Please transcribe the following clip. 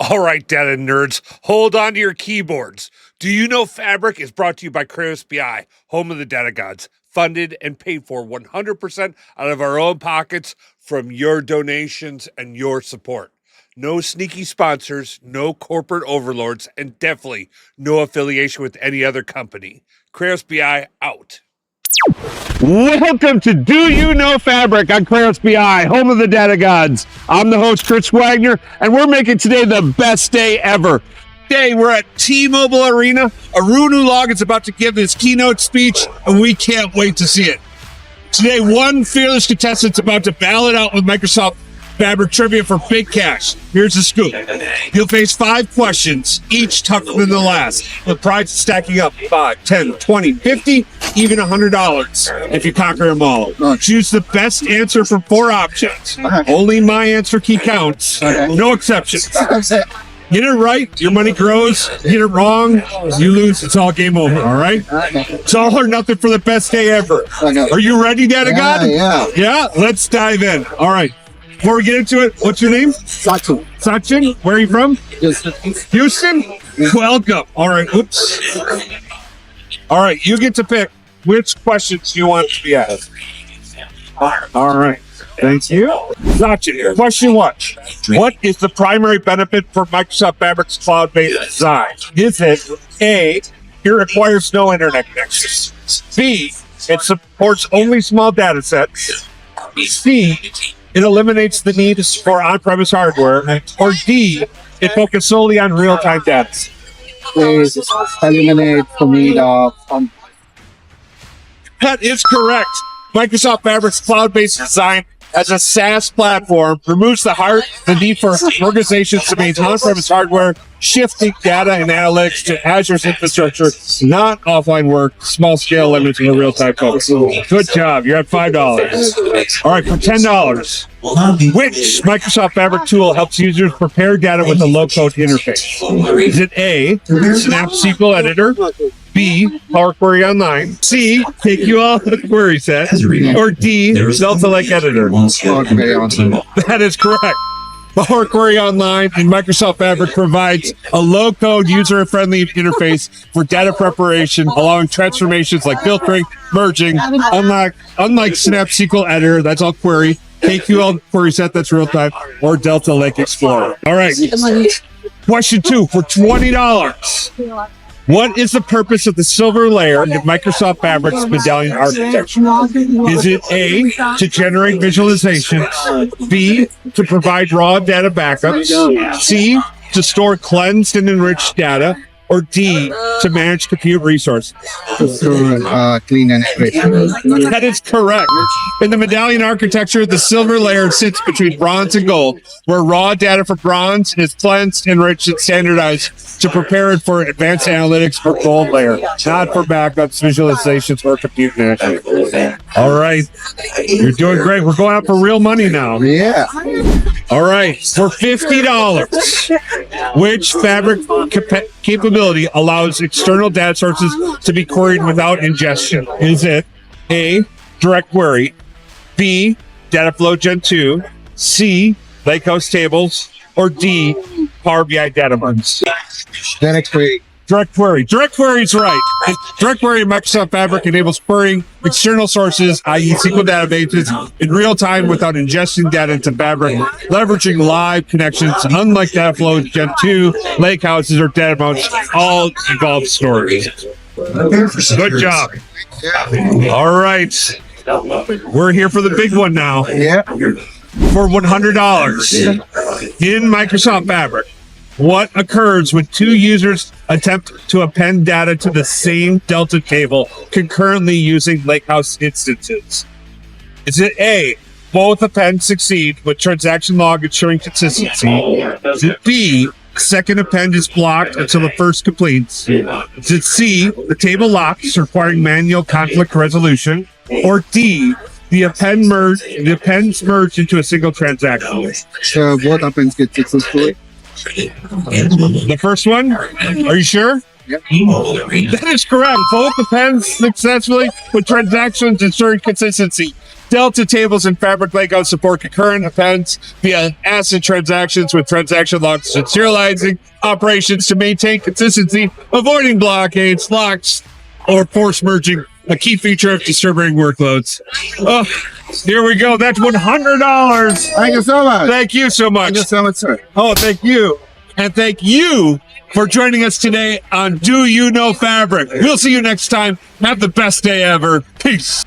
All right, data nerds, hold on to your keyboards. Do you know Fabric is brought to you by KratosBI, home of the data gods, funded and paid for 100% out of our own pockets from your donations and your support. No sneaky sponsors, no corporate overlords, and definitely no affiliation with any other company. KratosBI out. Welcome to Do You Know Fabric on KratosBI, home of the data gods. I'm the host, Chris Wagner, and we're making today the best day ever. Today, we're at T-Mobile Arena. Arun Ulog is about to give his keynote speech, and we can't wait to see it. Today, one fearless contestant is about to battle it out with Microsoft Fabric Trivia for big cash. Here's the scoop. You'll face 5 questions, each tougher than the last, with prizes stacking up 5, 10, 20, 50, even $100 if you conquer them all. Choose the best answer from 4 options. Only my answer key counts. No exceptions. Get it right, your money grows. Get it wrong, you lose. It's all game over, all right? It's all or nothing for the best day ever. Are you ready, Data God? Yeah, let's dive in. All right. Before we get into it, what's your name? Sachin. Sachin? Where are you from? Houston? Welcome. All right. Oops. All right. You get to pick which questions you want to be asked. All right. Thank you. Sachin, question 1. What is the primary benefit for Microsoft Fabric's cloud-based design? Is it A, it requires no internet connection? B, it supports only small data sets? C, it eliminates the need for on-premise hardware? Or D, it focuses solely on real-time data? Please eliminate for me the That is correct. Microsoft Fabric's cloud-based design as a SaaS platform removes the need for organizations to maintain on-premise hardware, shifting data and analytics to Azure's infrastructure, not offline work, small-scale limits, and real-time focus. Good job. You're at $5. All right, for $10, which Microsoft Fabric tool helps users prepare data with a low-code interface? Is it A, Snap SQL Editor? B, Power Query Online? C, KQL Query Set? Or D, Delta Lake Editor? That is correct. Power Query Online and Microsoft Fabric provides a low-code, user-friendly interface for data preparation, allowing transformations like filtering, merging, unlike Snap SQL Editor, that's all query, KQL Query Set, that's real-time, or Delta Lake Explorer. All right. Question 2 for $20. What is the purpose of the silver layer in Microsoft Fabric's medallion architecture? Is it A, to generate visualizations? B, to provide raw data backups? C, to store cleansed and enriched data? Or D, to manage compute resources? clean and straight. That is correct. In the medallion architecture, the silver layer sits between bronze and gold, where raw data for bronze is cleansed, enriched, and standardized to prepare it for advanced analytics for gold layer, not for backups, visualizations, or compute management. All right. You're doing great. We're going out for real money now. Yeah. All right. For $50, which Fabric capability allows external data sources to be queried without ingestion? Is it A, direct query, B, Dataflow Gen 2, C, Lakehouse tables, or D, Power BI data marts? Direct query. Direct query. Direct query is right. Direct query in Microsoft Fabric enables querying external sources, i.e. SQL databases, in real time without ingesting data into Fabric, leveraging live connections, unlike Dataflow Gen 2, Lakehouses, or data mounts, all involve storage. Good job. All right. We're here for the big one now. Yeah. For $100 in Microsoft Fabric, what occurs when 2 users attempt to append data to the same Delta table concurrently using Lakehouse instances? Is it A, both appends succeed with transaction log ensuring consistency? Is it B, second append is blocked until the first completes? Is it C, the table locks requiring manual conflict resolution? Or D, the appends merge into a single transaction? So both appends get successfully. The first one? Are you sure? That is correct. Both depends successfully with transactions ensuring consistency. Delta tables and fabric layout support concurrent appends via ACID transactions with transaction logs and serializing operations to maintain consistency, avoiding blockades, locks, or force merging, a key feature of distributing workloads. Oh, here we go. That's $100. Thank you so much. Thank you so much. Thank you so much, sir. Oh, thank you. And thank you for joining us today on Do You Know Fabric. We'll see you next time. Have the best day ever. Peace.